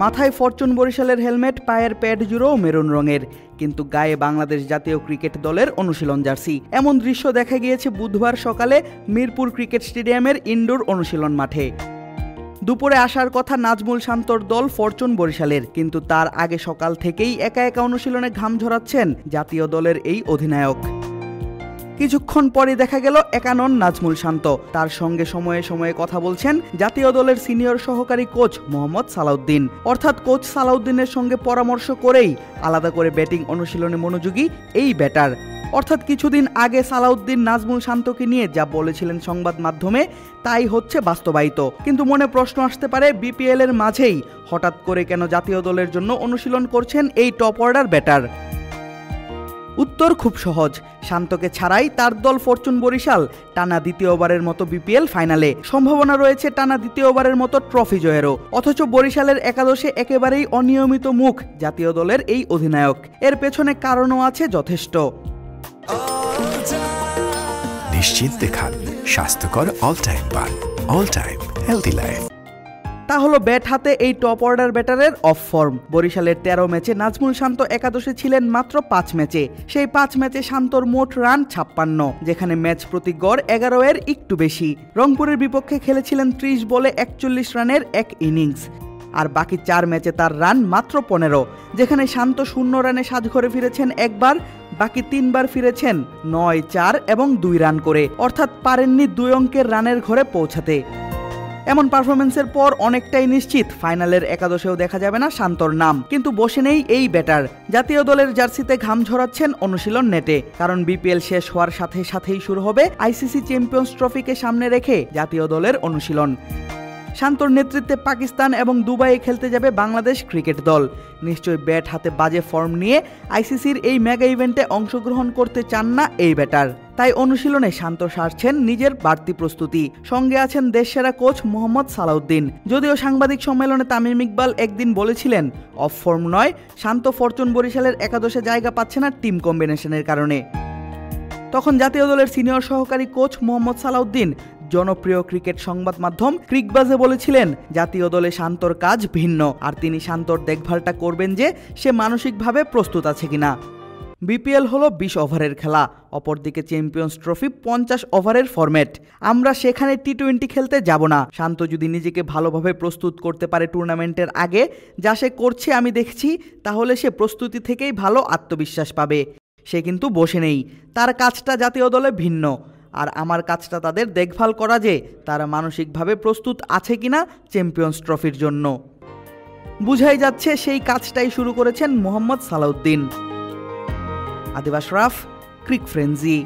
মাথায় ফরচুন বরিশালের হেলমেট, পায়ের প্যাড জুড়েও মেরুন রঙের, কিন্তু গায়ে বাংলাদেশ জাতীয় ক্রিকেট দলের অনুশীলন জার্সি। এমন দৃশ্য দেখা গিয়েছে বুধবার সকালে মিরপুর ক্রিকেট স্টেডিয়ামের ইনডোর অনুশীলন মাঠে। দুপুরে আসার কথা নাজমুল শান্তর দল ফরচুন বরিশালের, কিন্তু তার আগে সকাল থেকেই একা একা অনুশীলনে ঘাম ঝরাচ্ছেন জাতীয় দলের এই অধিনায়ক। কিছুক্ষণ পরে দেখা গেল একা নন নাজমুল শান্ত, তার সঙ্গে সময়ে সময়ে কথা বলছেন জাতীয় দলের সিনিয়র সহকারী কোচ মোহাম্মদ সালাউদ্দিন। অর্থাৎ কোচ সালাউদ্দিনের সঙ্গে পরামর্শ করেই আলাদা করে ব্যাটিং অনুশীলনে মনোযোগী এই ব্যাটার। অর্থাৎ কিছুদিন আগে সালাউদ্দিন নাজমুল শান্তকে নিয়ে যা বলেছিলেন সংবাদ মাধ্যমে তাই হচ্ছে বাস্তবায়িত। কিন্তু মনে প্রশ্ন আসতে পারে, বিপিএল এর মাঝেই হঠাৎ করে কেন জাতীয় দলের জন্য অনুশীলন করছেন এই টপ অর্ডার ব্যাটার? উত্তর খুব সহজ, শান্তকে ছাড়াই তার দল ফরচুন বরিশাল টানা দ্বিতীয়বারের মতো বিপিএল ফাইনালে, সম্ভাবনা রয়েছে টানা দ্বিতীয়বারের মতো ট্রফি জয়েরও। অথচ বরিশালের একাদশে একেবারেই অনিয়মিত মুখ জাতীয় দলের এই অধিনায়ক। এর পেছনে কারণও আছে যথেষ্ট। নিশ্চিন্তে খান স্বাস্থ্যকর অল টাইম পান, অল টাইম হেলদি লাইফ। তা হলো ব্যাট হাতে এই টপ অর্ডার ব্যাটারের অফ ফর্ম। বরিশালের 13 ম্যাচে নাজমুল শান্ত একাদশে ছিলেন মাত্র 5 ম্যাচে। সেই 5 ম্যাচে শান্তর মোট রান 56, যেখানে ম্যাচ প্রতি গড় 11 এর একটু বেশি। রংপুরের বিপক্ষে খেলেছিলেন 30 বলে 41 রানের এক ইনিংস। আর বাকি 4 ম্যাচে তার রান মাত্র 15, যেখানে শান্ত 0 রানে সাজঘরে ফিরেছেন একবার, বাকি 3 বার ফিরেছেন 9, 4 এবং 2 রান করে। অর্থাৎ পারেননি 2 অঙ্কের রানের ঘরে পৌঁছাতে। এমন পারফরমেন্সের পর অনেকটাই নিশ্চিত ফাইনালের একাদশেও দেখা যাবে না শান্তর নাম। কিন্তু বসে নেই এই ব্যাটার, জাতীয় দলের জার্সিতে ঘাম ঝরাচ্ছেন অনুশীলন নেটে। কারণ বিপিএল শেষ হওয়ার সাথে সাথেই শুরু হবে আইসিসি চ্যাম্পিয়ন্স ট্রফিকে সামনে রেখে জাতীয় দলের অনুশীলন। শান্তর নেতৃত্বে পাকিস্তান এবং দুবাইয়ে খেলতে যাবে বাংলাদেশ ক্রিকেট দল। নিশ্চয়ই ব্যাট হাতে বাজে ফর্ম নিয়ে আইসিসির এই মেগা ইভেন্টে অংশগ্রহণ করতে চান না এই ব্যাটার। তাই অনুশীলনে শান্ত সারছেন নিজের বাড়তি প্রস্তুতি। সঙ্গে আছেন দেশসেরা কোচ মোহাম্মদ সালাউদ্দিন। যদিও সাংবাদিক সম্মেলনে তামিম ইকবাল একদিন বলেছিলেন অফ ফর্ম নয়, শান্ত ফরচুন বরিশালের একাদশে জায়গা পাচ্ছে না টিম কম্বিনেশনের কারণে। তখন জাতীয় দলের সিনিয়র সহকারী কোচ মোহাম্মদ সালাউদ্দিন জনপ্রিয় ক্রিকেট সংবাদ মাধ্যম ক্রিকবাজে বলেছিলেন জাতীয় দলে শান্তর কাজ ভিন্ন, আর তিনি শান্তর দেখভালটা করবেন যে সে মানসিকভাবে প্রস্তুত আছে কিনা। বিপিএল হলো 20 ওভারের খেলা, অপরদিকে চ্যাম্পিয়ন্স ট্রফি 50 ওভারের ফরম্যাট। আমরা সেখানে টি20 খেলতে যাব না। শান্ত যদি নিজেকে ভালোভাবে প্রস্তুত করতে পারে টুর্নামেন্টের আগে, যা সে করছে আমি দেখছি, তাহলে সে প্রস্তুতি থেকেই ভালো আত্মবিশ্বাস পাবে। সে কিন্তু বসে নেই, তার কাজটা জাতীয় দলে ভিন্ন। আর আমার কাজটা তাদের দেখভাল করা যে তারা মানসিকভাবে প্রস্তুত আছে কিনা চ্যাম্পিয়ন্স ট্রফির জন্য। বুঝাই যাচ্ছে সেই কাজটাই শুরু করেছেন মোহাম্মদ সালাউদ্দিন। আদিব আশরাফ, ক্রিক ফ্রেন্জি।